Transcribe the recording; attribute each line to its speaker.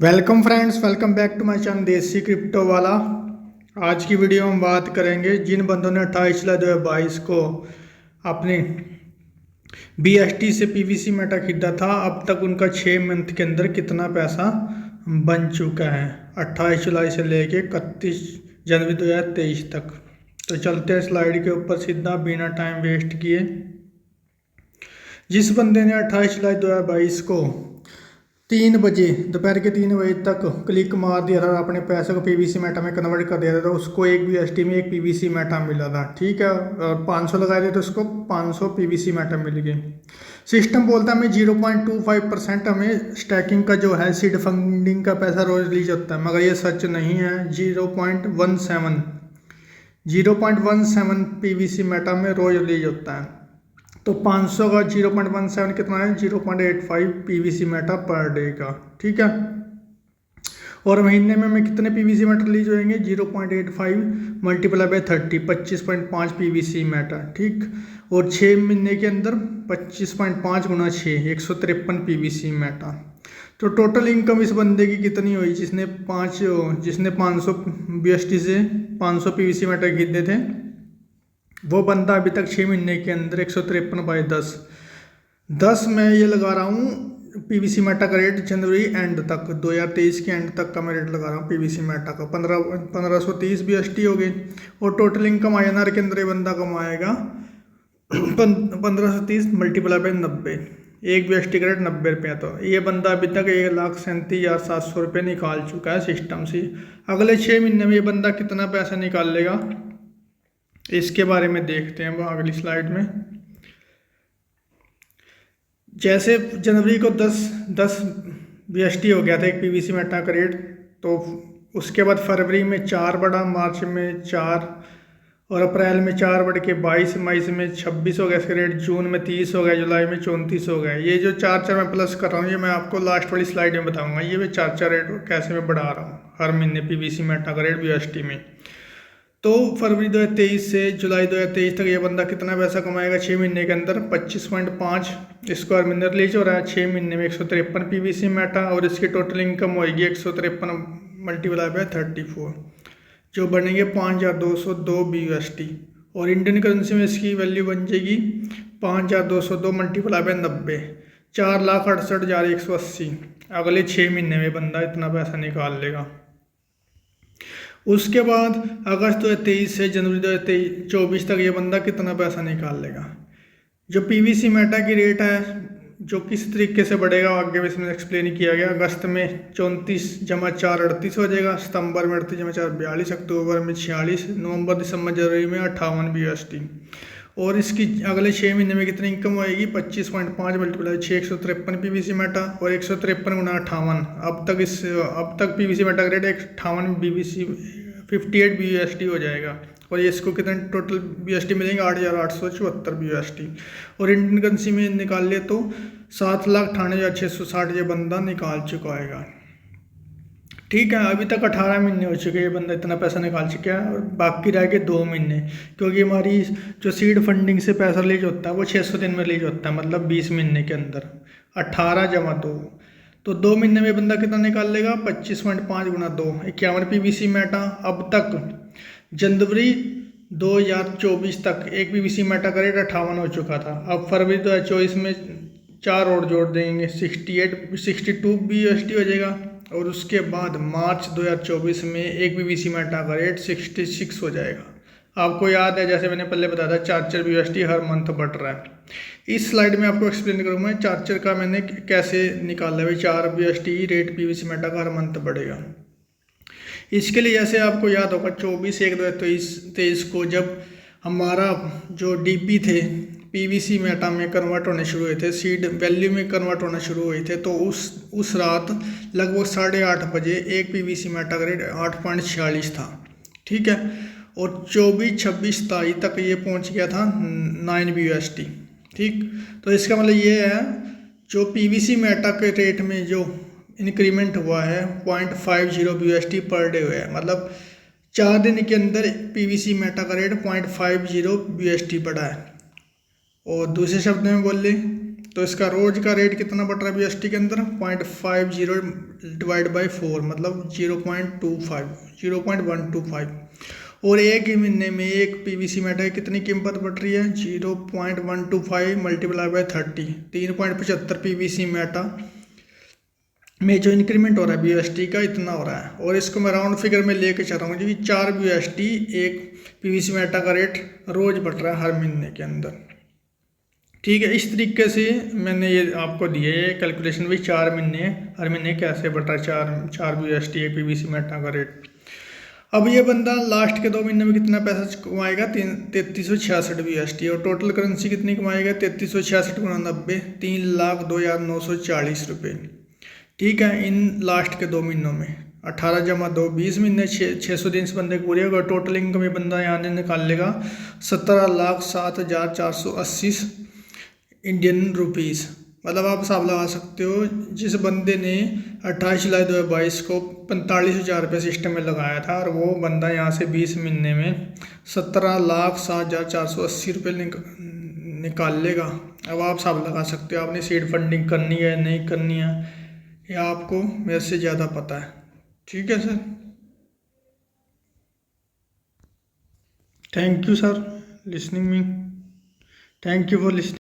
Speaker 1: Welcome friends, welcome back to my channel Desi Crypto Wala. आज की video में हम बात करेंगे जिन बंदों ने 28 जुलाई 2022 को अपने BST से PVC मेटा खरीदा था, अब तक उनका 6 मंथ के अंदर कितना पैसा बन चुका है 28 जुलाई से लेके 31 जनवरी 2023 तक। तो चलते हैं स्लाइड के ऊपर सीधा बिना टाइम वेस्ट किए। जिस बंदे ने 28 जुलाई 2022 को 3 बजे दोपहर के 3 बजे तक क्लिक मार दिया था, अपने पैसे को PVC मेटा में कन्वर्ट कर दिया था, तो उसको एक BST में एक PVC मेटा मिला था। ठीक है, और 500 लगाए थे तो उसको 500 PVC मेटा मिल गए। सिस्टम बोलता है हमें 0.25% हमें स्टैकिंग का जो है सीड फंडिंग का पैसा रोज रिलीज होता है, मगर ये सच नहीं है। 0.17 PVC मेटा में रोज रिलीज होता है। तो 500 का 0.17 कितना है, 0.85 PVC मेटा पर डे का। ठीक है, और महीने में हमें कितने PVC मेटा रिलीज होंगे, 0.85 मल्टीप्लाई बाय 30, 25.5 PVC मेटा। ठीक, और 6 महीने के अंदर 25.5 गुना 6, 153 PVC मेटा। तो टोटल इनकम इस बंदे की कितनी हुई जिसने 500 BST से 500 PVC मेटा खरीदे थे। वो बंदा अभी तक 6 महीने के अंदर 153/10 मैं ये लगा रहा हूँ PVC मेटा का रेट जनवरी एंड तक 2023 के एंड तक का मैं रेट लगा रहा हूँ PVC मेटा का 1530 BST हो गई। और टोटल इनकम INR के अंदर ये बंदा कमाएगा 1530 मल्टीप्लाई बाय 90, एक BST का रेट 90 रुपये। तो ये बंदा अभी तक 1,37,700 रुपये निकाल चुका है सिस्टम से। अगले 6 महीने में ये बंदा कितना पैसा निकाल लेगा, इसके बारे में देखते हैं वो अगली स्लाइड में। जैसे जनवरी को 10 BST हो गया था एक PVC मेटा का रेट, तो उसके बाद फरवरी में 4 बढ़ा, मार्च में 4, और अप्रैल में 4 बढ़ के 22, मई में 26 हो गया इसका रेट, जून में 30 हो गया, जुलाई में 34 हो गया। ये जो 4 मैं प्लस कर रहा हूँ, ये मैं आपको लास्ट वाली स्लाइड में बताऊंगा। ये मैं 4 रेट कैसे मैं बढ़ा रहा हूँ हर महीने PVC मेटा का रेट BST में। तो फरवरी 2023 से जुलाई 2023 तक ये बंदा कितना पैसा कमाएगा 6 महीने के अंदर, 25.5 स्क्वायर मीटर रिलीज हो रहा है 6 महीने में, 153 PVC मेटा, और इसकी टोटल इनकम होगी 153 मल्टीप्लाई बाय 34, जो बनेंगे 5202 BST। और इंडियन करेंसी में इसकी वैल्यू बन जाएगी 5202 मल्टीप्लाई बाय 90, 4,68,180। अगले 6 महीने में बंदा इतना पैसा निकाल लेगा। उसके बाद अगस्त 2023 से जनवरी 2024 तक ये बंदा कितना पैसा निकाल लेगा। जो PVC मेटा की रेट है जो किस तरीके से बढ़ेगा आगे में इसमें एक्सप्लेन किया गया। अगस्त में 34 जमा 4 38 हो जाएगा, सितंबर में 38 जमा 4 42, अक्टूबर में 46, नवंबर दिसंबर जनवरी में 58 BST। और इसकी अगले 6 महीने में कितनी इनकम होएगी, 25.5 मल्टीप्लाई 6, 153 PVC मेटा, और 153 गुना 58। अब तक PVC मेटा का रेट 58 BST हो जाएगा। और ये इसको कितने टोटल BST मिलेंगे, 8,874 BST। और इंडियन करेंसी में निकाल ले तो 7,98,660 ये बंदा निकाल चुका है। ठीक है, अभी तक 18 महीने हो चुके हैं, ये बंदा इतना पैसा निकाल चुका है, और बाकी रह गए 2 महीने, क्योंकि हमारी जो सीड फंडिंग से पैसा रिलीज होता है वो 600 दिन में रिलीज होता है, मतलब 20 महीने के अंदर 18 जमा 2, तो 2 महीने में बंदा कितना निकाल लेगा, 25.5 गुना 2, 51 PVC मेटा। अब तक जनवरी 2024 तक एक PVC मेटा का रेट 58 हो चुका था। अब फरवरी 2024 में 4 और जोड़ देंगे, 62 BST हो जाएगा। और उसके बाद मार्च 2024 में एक PVC मेटा का रेट 66 हो जाएगा। आपको याद है जैसे मैंने पहले बताया था 4 BST हर मंथ बढ़ रहा है। इस स्लाइड में आपको एक्सप्लेन करूँगा 4 का मैंने कैसे निकाला है, 4 BST रेट PVC मेटा का हर मंथ बढ़ेगा। इसके लिए जैसे आपको याद होगा 24/1/2023 को जब हमारा जो DP थे PVC मेटा में कन्वर्ट होने शुरू हुए थे, सीड वैल्यू में कन्वर्ट होना शुरू हुए थे, तो उस रात लगभग 8:30 बजे एक PVC मेटा का रेट 8.46 था। ठीक है, और 24, 26, 27 तक ये पहुंच गया था 9 BST। ठीक, तो इसका मतलब ये है जो PVC मेटा के रेट में जो इंक्रीमेंट हुआ है 0.50 BST पर डे हुआ है, मतलब 4 दिन के अंदर PVC मेटा का रेट 0.50 BST बढ़ा है। और दूसरे शब्द में बोल लें तो इसका रोज का रेट कितना बढ़ रहा है BST के अंदर, 0.50 डिवाइड बाई 4 मतलब 0.125। और एक ही महीने में एक PVC मेटल की कितनी कीमत बढ़ रही है, 0.125 मल्टीप्लाई बाई 30, 3.75 PVC मेटल में जो इंक्रीमेंट हो रहा है BST का इतना हो रहा है। और इसको मैं राउंड फिगर में लेके चल रहा हूँ जी, 4 BST एक PVC मेटल का रेट रोज बढ़ रहा है हर महीने के अंदर। ठीक है, इस तरीके से मैंने ये आपको दिए ये कैलकुलेशन भी 4 महीने हर महीने कैसे बढ़ रहा है चार BST एक PVC मेटल का रेट। अब ये बंदा लास्ट के 2 महीने में कितना पैसा कमाएगा, 3366 BST, और टोटल करेंसी कितनी कमाएगा, 3366 गुणा 90, 3,02,940 रुपये। ठीक है, इन लास्ट के 2 महीनों में 18 जमा 2 20 महीने 600 दिन से बंदे पूरे होगा। टोटल इनकम ये बंदा यहाँ से निकाल लेगा 17,07,480 इंडियन रुपीज़। मतलब आप हिसाब लगा सकते हो, जिस बंदे ने 28 जुलाई 2022 को 45,000 रुपये सिस्टम में लगाया था और वो बंदा यहाँ से 20 महीने में 17,07,480 रुपये निकाल लेगा। अब आप हिसाब लगा सकते हो आपने सीड फंडिंग करनी है नहीं करनी है, या आपको मेरे से ज़्यादा पता है। ठीक है sir, thank you sir listening me, thank you for listening.